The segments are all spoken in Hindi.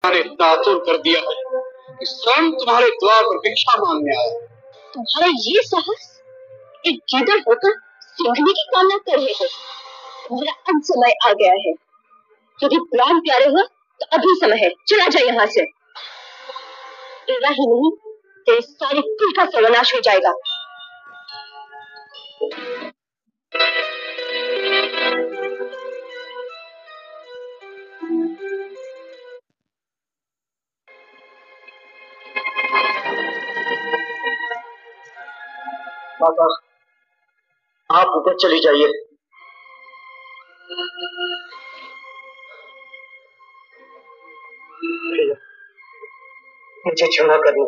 ने इतना आतुर कर दिया है कि स्वयं तुम्हारे द्वार पर भिक्षा मांगने आया। तुम्हारा ये साहस, एक गिदड़ होकर सिंघनी की कामना कर रहे हो। मेरा अब समय आ गया है। यदि प्राण प्यारे हो तो अभी समय है, चला जाए यहाँ से। तेरा ही नहीं, तेरे सारे कुल का सर्वनाश हो जाएगा। माता, आप ऊपर चली जाइए। मुझे क्षमा करिए।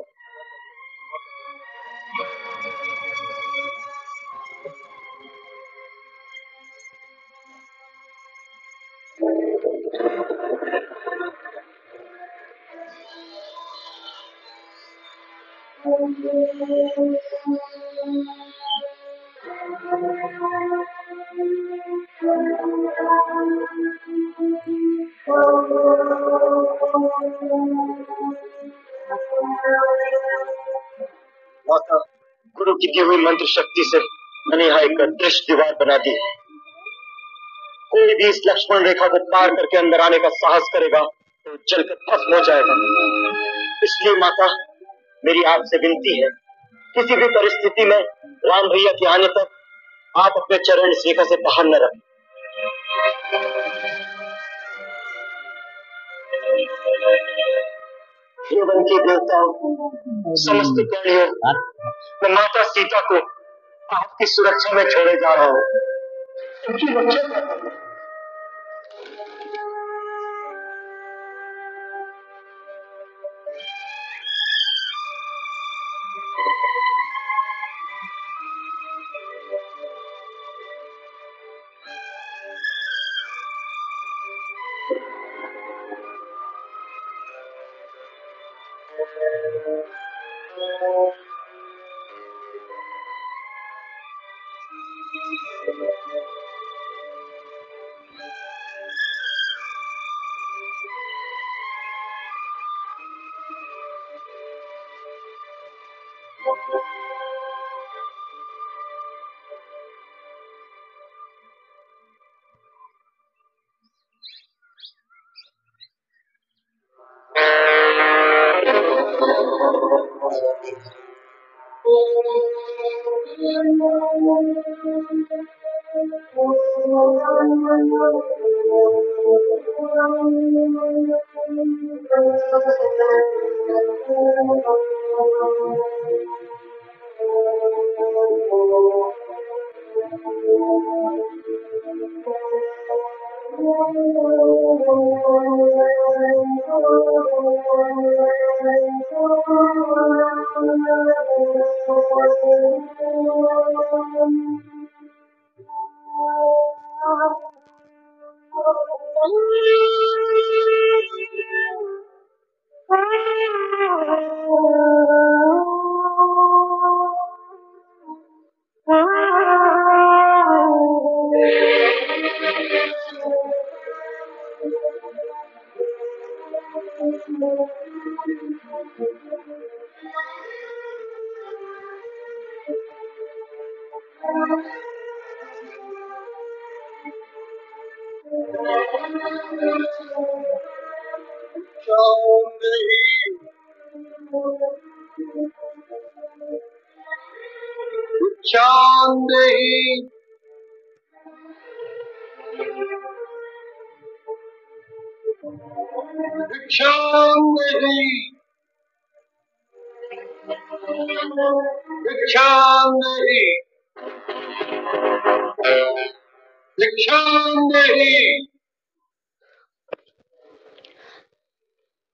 माता, गुरु की दी हुई मंत्र शक्ति से मैंने यहाँ एक दृष्ट दीवार बना दी। कोई भी इस लक्ष्मण रेखा को पार करके अंदर आने का साहस करेगा तो जलकर भस्म हो जाएगा। इसलिए माता, मेरी आपसे विनती है, किसी भी परिस्थिति में राम भैया के आने तक आप अपने चरण इस रेखा से बाहर न रखें। वन के देवताओं, समस्त प्राणियों, मैं माता सीता को आपकी सुरक्षा में छोड़े जा रहा हूँ। उनकी रक्षा करना।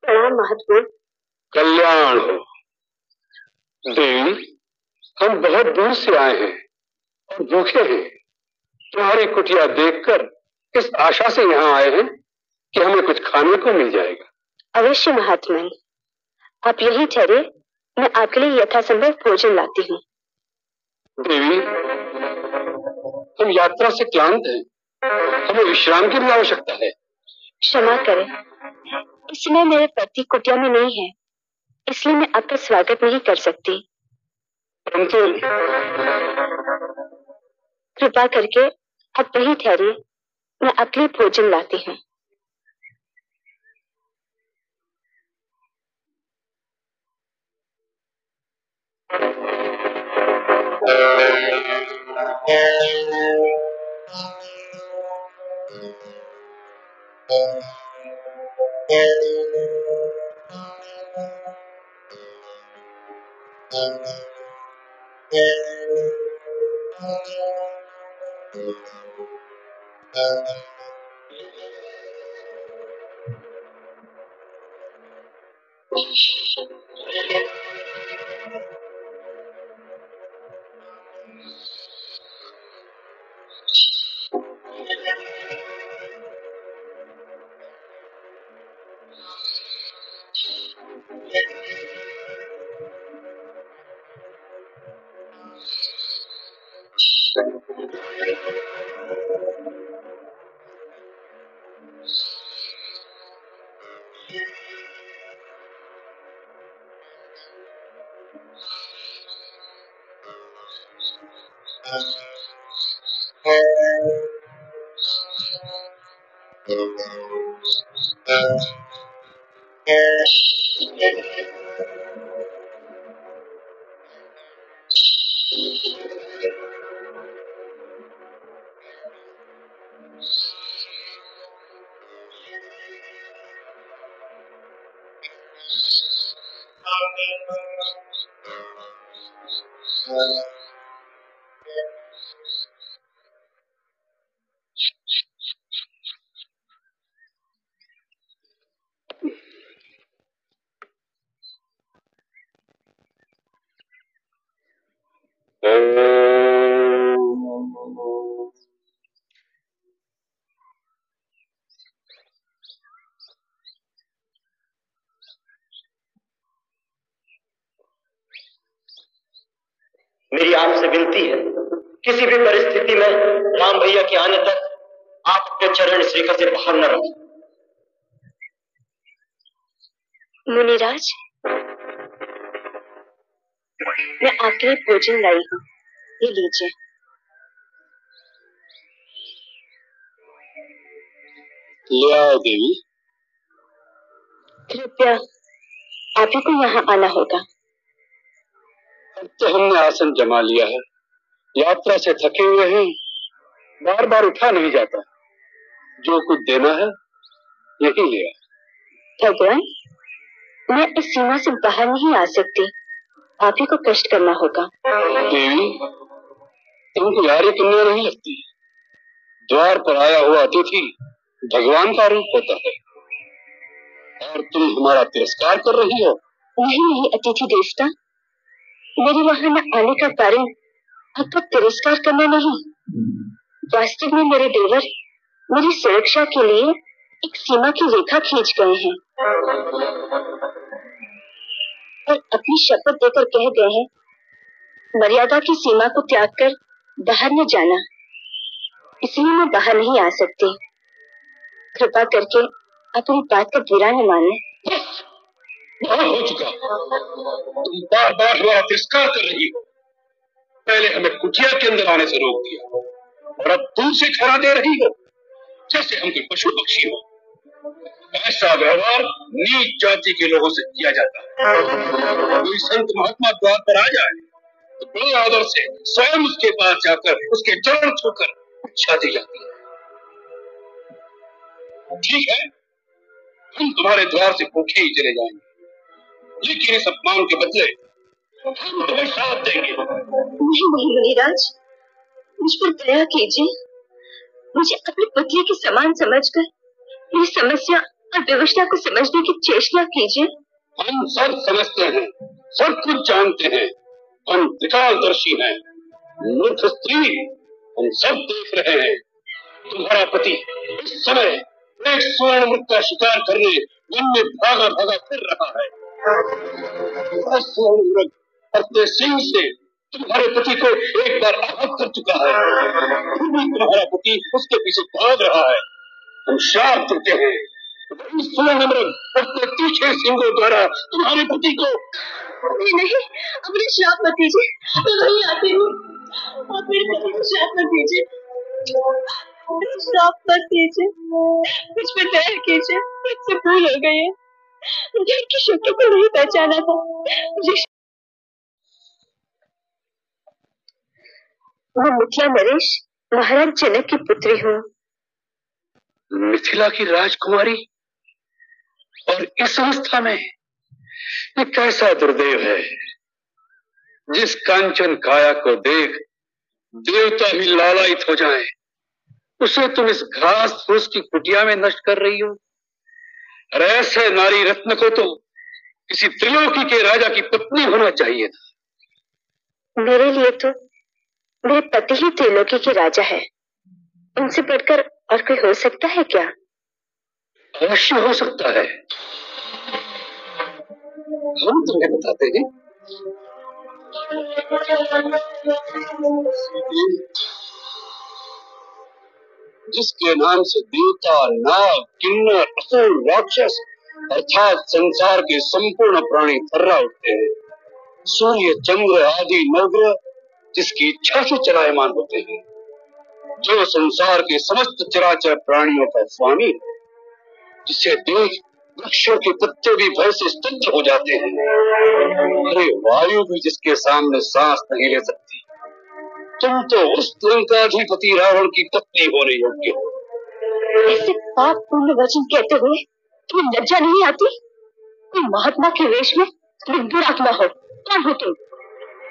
प्रणाम महत्वपूर्ण। कल्याण हो देवी, हम बहुत दूर से आए हैं और भूखे हैं। तुम्हारी कुटिया देखकर इस आशा से यहाँ आए हैं कि हमें कुछ खाने को मिल जाएगा। अवश्य महात्मन, आप यही ठहरे, मैं आपके लिए यथासंभव भोजन लाती हूँ। देवी, हम यात्रा से क्लांत हैं, हमें विश्राम की भी आवश्यकता है। क्षमा करें, इस समय मेरे पति कुटिया में नहीं है, इसलिए मैं आपका स्वागत नहीं कर सकती। परंतु कृपा करके आप वहीं ठहरिए, मैं आपके लिए भोजन लाती हूँ। मेरी आपसे विनती है, किसी भी परिस्थिति में राम भैया के आने तक आप अपने चरण इस रेखा से बाहर न रखें। मुनिराज, मैं आपके लिए भोजन लाई हूँ, ये लीजिए। ले आओ देवी। कृपया आप ही को यहाँ आना होगा। अब तो हमने आसन जमा लिया है, यात्रा से थके हुए हैं, बार बार उठा नहीं जाता। जो कुछ देना है यही ले आओ। भगवान, मैं इस सीमा से बाहर नहीं आ सकती, आप ही को कष्ट करना होगा। देवी, तुमको यारी कन्या नहीं लगती? द्वार पर आया हुआ अतिथि भगवान का रूप होता है, और तुम हमारा तिरस्कार कर रही हो। नहीं अतिथि देवता, मेरे वहां न आने का कारण आपका तिरस्कार करना नहीं। वास्तव में मेरे देवर मेरी सुरक्षा के लिए एक सीमा की रेखा खींच गए हैं और अपनी शपथ देकर कह गए हैं, मर्यादा की सीमा को त्याग कर बाहर न जाना। इसलिए मैं बाहर नहीं आ सकती। कृपा करके अपनी बात का बुरा न माने। बहुत हो चुका, तुम बार बार हमारा तिरस्कार कर रही हो। पहले हमें कुटिया के अंदर आने से रोक दिया और अब दूर से खड़ा दे रही हो, जैसे हम कोई पशु पक्षी हो। ऐसा व्यवहार नीच जाति के लोगों से किया जाता है। कोई संत महात्मा द्वार पर आ जाए तो बड़े आदर से स्वयं उसके पास जाकर उसके चरण छूकर इच्छा दी जाती है। ठीक है, हम तुम्हारे द्वार से भूखे ही चले जाएंगे, लेकिन इस अपमान के बदले हम तुम्हें साथ देंगे। नहीं मुनिराज, मुझ पर दया कीजिए। मुझे अपने पति के समान समझकर मेरी समस्या और व्यवस्था को समझने की चेष्टा कीजिए। हम सब समझते हैं, सब कुछ जानते हैं, हम त्रिकालदर्शी हैं। मूर्ख स्त्री, हम सब देख रहे हैं। तुम्हारा पति इस समय एक स्वर्ण मृग का शिकार करने वन में भागा भागा फिर रहा है। स्वर्ण मृग अपने सिंह से तुम्हारे पति को एक बार आहत कर चुका है, फिर भी तुम्हारा पति उसके पीछे भाग रहा है। हम श्राप देते हैं, सुनहमृग अपने तीखे सींगों द्वारा तुम्हारे पति को। नहीं, अपने श्राप मत दीजिए, मैं वहीं आती हूँ। आप मेरे पति को श्राप मत दीजिए, श्राप मत दीजिए, मुझ पे दया कीजिए, मुझसे भूल हो गई है, मुझे इनकी शक्ल को नहीं पहचाना था। मैं मिथिला नरेश, महाराज जनक की पुत्री हूँ। मिथिला की राजकुमारी, और इस अवस्था में ये कैसा दुर्दैव है, जिस कांचन काया को देख देवता भी लालायित हो जाए, उसे तुम इस घास फूस की कुटिया में नष्ट कर रही हो। और ऐसे नारी रत्न को तो किसी त्रिलोकी के राजा की पत्नी होना चाहिए था। मेरे लिए तो मेरे पति ही त्रिलोकी के राजा है, उनसे बढ़कर और कोई हो सकता है क्या? अवश्य हो सकता है, हम तुम्हें बताते हैं। जिसके नाम से देवता, नाग, किन्नर, असुर, राक्षस अर्थात संसार के संपूर्ण प्राणी थर्रा उठते हैं, सूर्य, चंद्र आदि नवग्रह जिसकी इच्छा से चलायमान होते हैं, जो संसार के समस्त चराचर प्राणियों का स्वामी, जिसे देख वृक्षों के पत्ते भी भय से स्तब्ध हो जाते हैं, अरे वायु भी जिसके सामने सांस नहीं ले सकती, तुम तो उस लंकाधिपति रावण की पत्नी होने योग्य हो। ऐसे पाप पूर्ण वचन कहते हुए तुम्हें लज्जा नहीं आती? कोई महात्मा के वेश में तुम दुरात्मा हो, कौन हो तुम?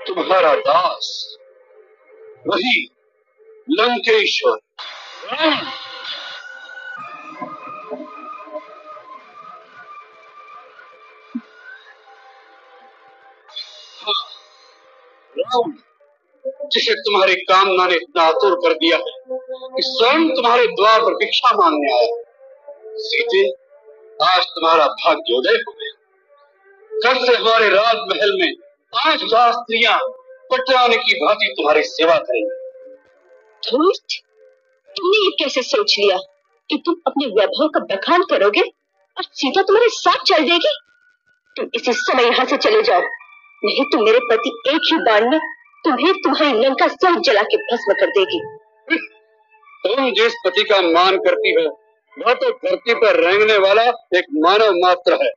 तुम्हारा दास, वही लंकेश्वर रावण। रावण, जिसे तुम्हारी कामना ने इतना आतुर कर दिया है कि स्वयं तुम्हारे द्वार पर भिक्षा मांगने आया। सीते, आज तुम्हारा भाग्योदय हो गया। कल से हमारे राजमहल में 5,000 स्त्रियां पटरानी की भांति तुम्हारी सेवा करेंगी। धूर्त, तुमने ये कैसे सोच लिया कि तुम अपने वैभव का बखान करोगे और सीता तुम्हारे साथ चल देगी? तुम इसी समय यहाँ से चले जाओ, नहीं तो मेरे पति एक ही बाण में तुम्हें तुम्हारी लंका सहित जला के भस्म कर देगी। तुम जिस पति का मान करती हो, वह तो धरती पर रेंगने वाला एक मानव मात्र है।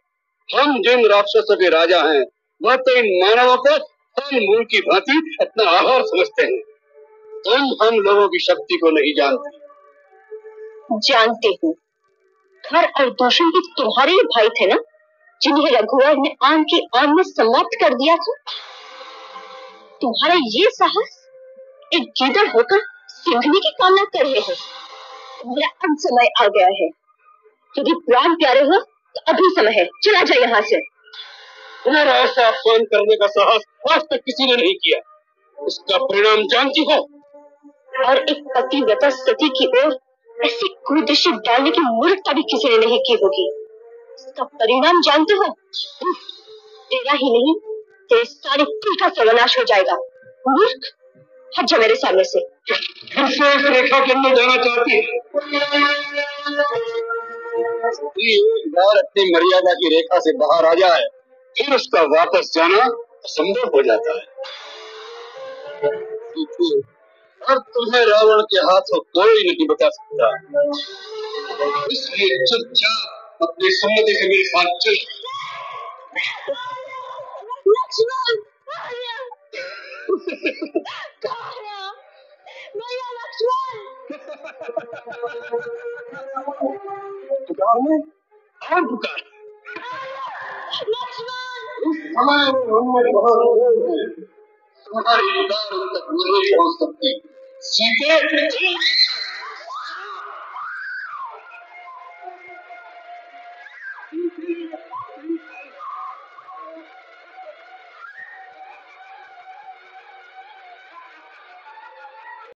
हम जिन राक्षसों के राजा हैं, वह तो इन मानवों को फल मूल की भांति अपना आहार समझते हैं। तुम हम लोगों की शक्ति को नहीं जानती। जानते हो, घर और दूषण के तुम्हारे ही भाई थे ना, जिन्हें रघुवर ने आन की आन में समाप्त कर दिया था। तुम्हारा ये साहस, एक गीदड़ होकर सिंघनी की कामना कर रहे हो। मेरा अंत समय आ गया है, यदि प्राण प्यारे हो तो अभी समय है, चला जाए यहाँ से। तुम्हारा ऐसा अपमान करने का साहस आज तक किसी ने नहीं किया, इसका परिणाम जानती हो? और एक पतिव्रता सती की ओर ऐसी कुदृष्टि डालने की मूर्खता भी किसी ने नहीं की होगी। इसका परिणाम जानते हो? तेरा ही नहीं, तेरे सारे कुल का सर्वनाश हो जाएगा। मूर्ख, हट जा मेरे सामने से। फिर से इस रेखा के अंदर जाना चाहती है? एक बार अपनी मर्यादा की रेखा से बाहर आ जाए, फिर उसका वापस जाना असंभव हो जाता है। अब तुम्हें रावण के हाथों कोई नहीं बचा सकता, इसलिए चुपचाप अपनी सम्मति से मेरे साथ चल। लक्ष्मण, भैया लक्ष्मण। पुकार और पुकार। लक्ष्मण, इस समय उनमें बहुत दूर है, तुम्हारी पुकार उन तक नहीं पहुंच सकती। सीते